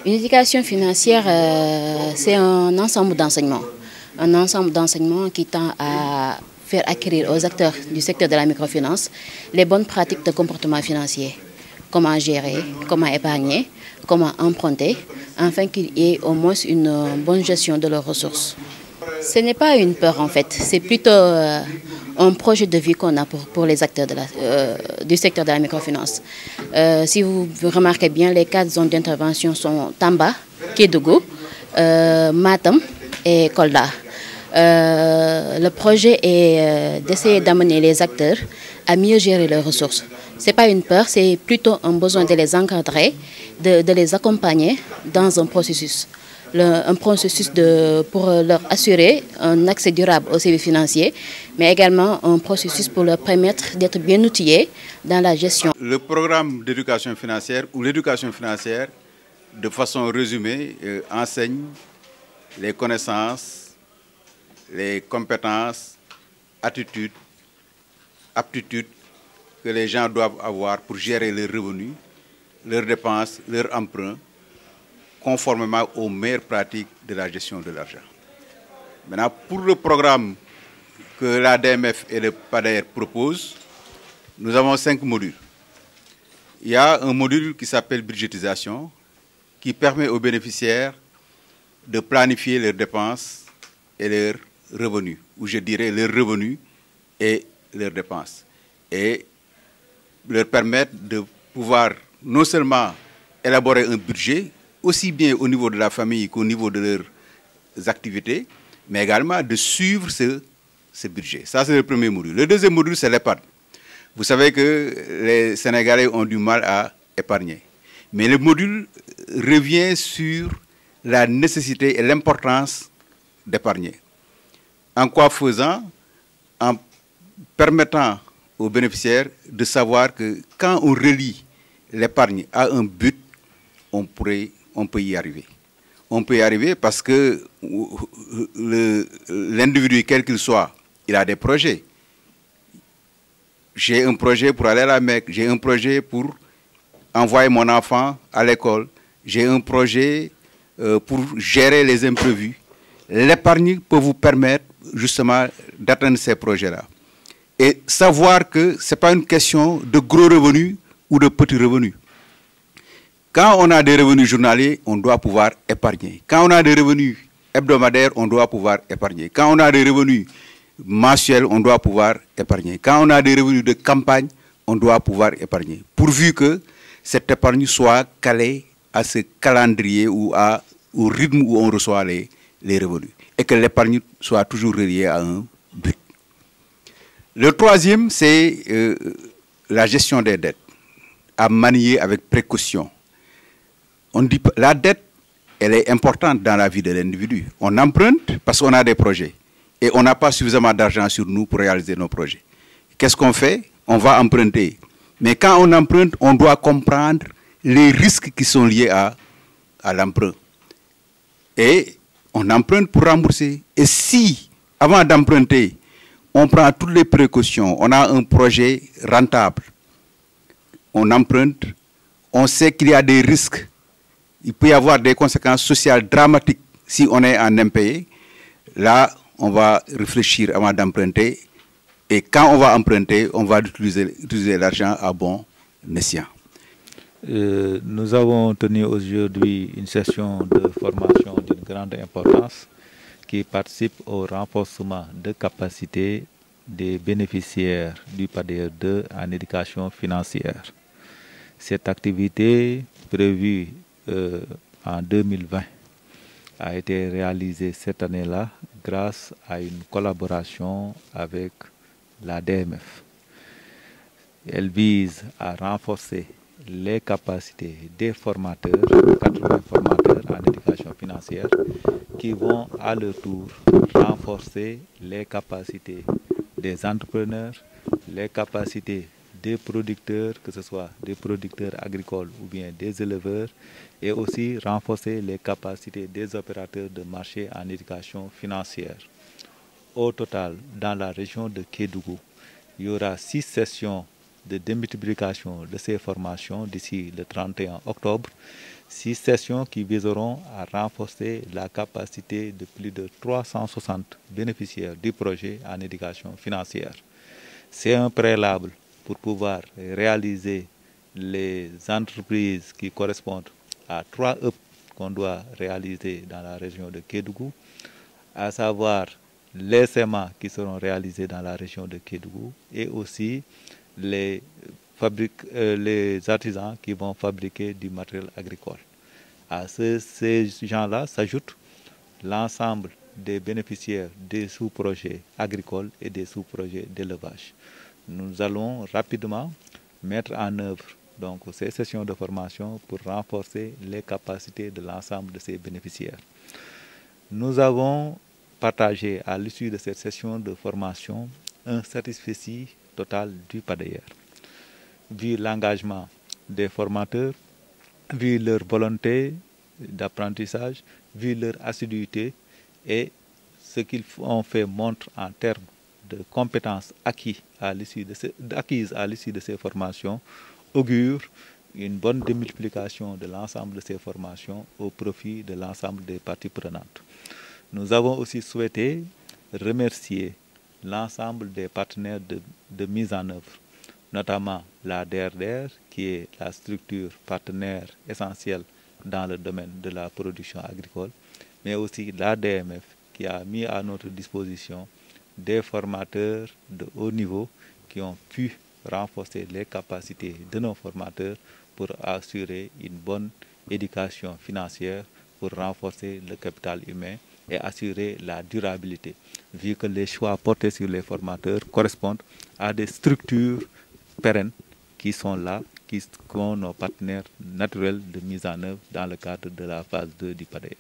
Une éducation financière, c'est un ensemble d'enseignements. Un ensemble d'enseignements qui tend à faire acquérir aux acteurs du secteur de la microfinance les bonnes pratiques de comportement financier. Comment gérer, comment épargner, comment emprunter, afin qu'il y ait au moins une bonne gestion de leurs ressources. Ce n'est pas une peur en fait, c'est plutôt un projet de vie qu'on a pour les acteurs du secteur de la microfinance. Si vous remarquez bien, les 4 zones d'intervention sont Tamba, Kédougou, Matam et Kolda. Le projet est d'essayer d'amener les acteurs à mieux gérer leurs ressources. Ce n'est pas une peur, c'est plutôt un besoin de les encadrer, de les accompagner dans un processus. Un processus pour leur assurer un accès durable aux services financiers, mais également un processus pour leur permettre d'être bien outillés dans la gestion. Le programme d'éducation financière ou l'éducation financière, de façon résumée, enseigne les connaissances, les compétences, attitudes, aptitudes que les gens doivent avoir pour gérer leurs revenus, leurs dépenses, leurs emprunts, conformément aux meilleures pratiques de la gestion de l'argent. Maintenant, pour le programme que l'ADMF et le PADER proposent, nous avons 5 modules. Il y a un module qui s'appelle budgétisation, qui permet aux bénéficiaires de planifier leurs dépenses et leurs revenus, ou je dirais leurs revenus et leurs dépenses, et leur permettre de pouvoir non seulement élaborer un budget, aussi bien au niveau de la famille qu'au niveau de leurs activités, mais également de suivre ce budget. Ça, c'est le premier module. Le deuxième module, c'est l'épargne. Vous savez que les Sénégalais ont du mal à épargner. Mais le module revient sur la nécessité et l'importance d'épargner. En quoi faisant? En permettant aux bénéficiaires de savoir que quand on relie l'épargne à un but, on peut y arriver. On peut y arriver parce que l'individu, quel qu'il soit, il a des projets. J'ai un projet pour aller à la Mecque, j'ai un projet pour envoyer mon enfant à l'école, j'ai un projet pour gérer les imprévus. L'épargne peut vous permettre justement d'atteindre ces projets-là. Et savoir que ce n'est pas une question de gros revenus ou de petits revenus. Quand on a des revenus journaliers, on doit pouvoir épargner. Quand on a des revenus hebdomadaires, on doit pouvoir épargner. Quand on a des revenus mensuels, on doit pouvoir épargner. Quand on a des revenus de campagne, on doit pouvoir épargner. Pourvu que cette épargne soit calée à ce calendrier ou au rythme où on reçoit les revenus. Et que l'épargne soit toujours reliée à un but. Le troisième, c'est la gestion des dettes, à manier avec précaution. On dit, la dette, elle est importante dans la vie de l'individu. On emprunte parce qu'on a des projets. Et on n'a pas suffisamment d'argent sur nous pour réaliser nos projets. Qu'est-ce qu'on fait? On va emprunter. Mais quand on emprunte, on doit comprendre les risques qui sont liés à l'emprunt. Et on emprunte pour rembourser. Et si, avant d'emprunter, on prend toutes les précautions, on a un projet rentable, on emprunte, on sait qu'il y a des risques. Il peut y avoir des conséquences sociales dramatiques si on est en impayé. Là, on va réfléchir avant d'emprunter. Et quand on va emprunter, on va utiliser l'argent à bon escient. Nous avons tenu aujourd'hui une session de formation d'une grande importance qui participe au renforcement de capacités des bénéficiaires du PADER 2 en éducation financière. Cette activité prévue en 2020 a été réalisée cette année-là grâce à une collaboration avec l'ADMF. Elle vise à renforcer les capacités des formateurs, 80 formateurs en éducation financière, qui vont à leur tour renforcer les capacités des entrepreneurs, les capacités des producteurs, que ce soit des producteurs agricoles ou bien des éleveurs, et aussi renforcer les capacités des opérateurs de marché en éducation financière. Au total, dans la région de Kédougou, il y aura 6 sessions de démultiplication de ces formations d'ici le 31 octobre. 6 sessions qui viseront à renforcer la capacité de plus de 360 bénéficiaires du projet en éducation financière. C'est un préalable pour pouvoir réaliser les entreprises qui correspondent à 3 hubs qu'on doit réaliser dans la région de Kédougou, à savoir les SEMA qui seront réalisés dans la région de Kédougou et aussi les artisans qui vont fabriquer du matériel agricole. À ces gens-là s'ajoute l'ensemble des bénéficiaires des sous-projets agricoles et des sous-projets d'élevage. Nous allons rapidement mettre en œuvre donc ces sessions de formation pour renforcer les capacités de l'ensemble de ces bénéficiaires. Nous avons partagé à l'issue de cette session de formation un satisfecit total du PADER. Vu l'engagement des formateurs, vu leur volonté d'apprentissage, vu leur assiduité et ce qu'ils ont fait montre en termes de compétences acquises à l'issue de ces formations, augure une bonne démultiplication de l'ensemble de ces formations au profit de l'ensemble des parties prenantes. Nous avons aussi souhaité remercier l'ensemble des partenaires de mise en œuvre, notamment la DRDR, qui est la structure partenaire essentielle dans le domaine de la production agricole, mais aussi l'ADMF, qui a mis à notre disposition des formateurs de haut niveau qui ont pu renforcer les capacités de nos formateurs pour assurer une bonne éducation financière, pour renforcer le capital humain et assurer la durabilité, vu que les choix portés sur les formateurs correspondent à des structures pérennes qui sont là, qui sont nos partenaires naturels de mise en œuvre dans le cadre de la phase 2 du PADER.